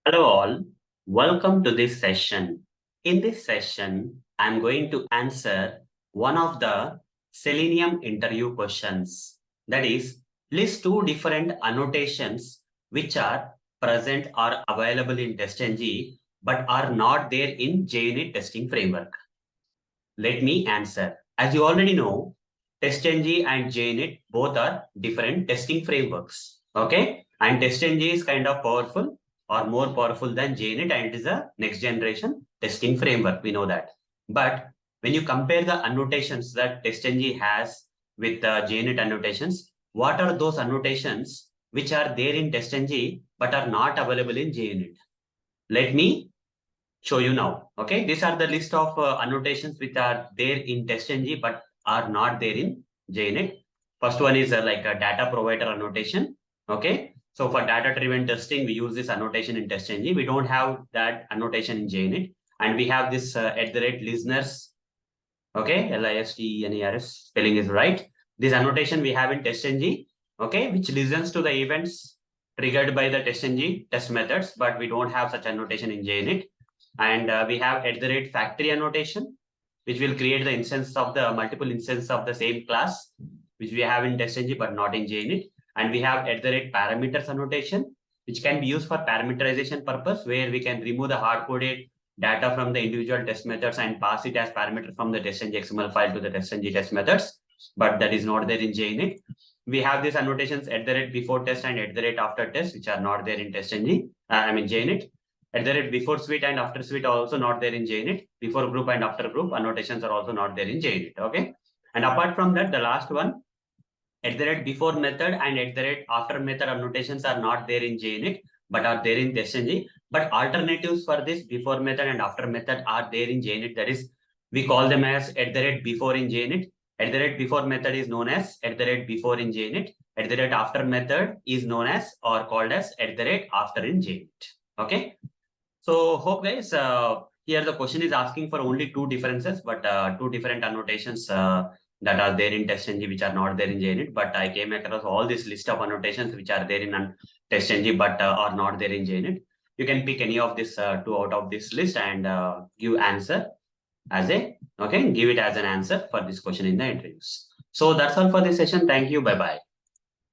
Hello all, welcome to this session. In this session, I'm going to answer one of the Selenium interview questions. That is, list two different annotations which are present or available in TestNG but are not there in JUnit testing framework. Let me answer. As you already know, TestNG and JUnit both are different testing frameworks. Okay, and TestNG is kind of powerful or more powerful than JUnit, and it is a next generation testing framework. We know that. But when you compare the annotations that TestNG has with the JUnit annotations, what are those annotations which are there in TestNG but are not available in JUnit? Let me show you now. Okay, these are the list of annotations which are there in TestNG but are not there in JUnit. First one is like a data provider annotation. Okay, so for data-driven testing, we use this annotation in TestNG. We don't have that annotation in JUnit, and we have this @listeners. Okay, LISTENERS, spelling is right. This annotation we have in TestNG. Okay, which listens to the events triggered by the TestNG test methods, but we don't have such annotation in JUnit. And we have @factory annotation, which will create the instance of the multiple instances of the same class, which we have in TestNG but not in JUnit. And we have @parameters annotation, which can be used for parameterization purpose, where we can remove the hard-coded data from the individual test methods and pass it as parameter from the TestNG XML file to the TestNG test methods, but that is not there in JUnit. We have these annotations @before test and @after test, which are not there in TestNG, JUnit. @before suite and after suite are also not there in JUnit. Before group and after group annotations are also not there in JUnit. Okay. And apart from that, the last one, @before method and @after method annotations are not there in JUnit, but are there in TestNG. But alternatives for this before method and after method are there in JUnit. That is, we call them as @before in JUnit. @before method is known as @before in JUnit. @after method is known as or called as @after in JUnit. Okay. So hope guys, here the question is asking for only two differences, but two different annotations that are there in TestNG which are not there in JUnit. But I came across all this list of annotations which are there in TestNG but are not there in JUnit. You can pick any of this two out of this list and give answer as give it as an answer for this question in the interviews. So that's all for this session. Thank you. Bye bye.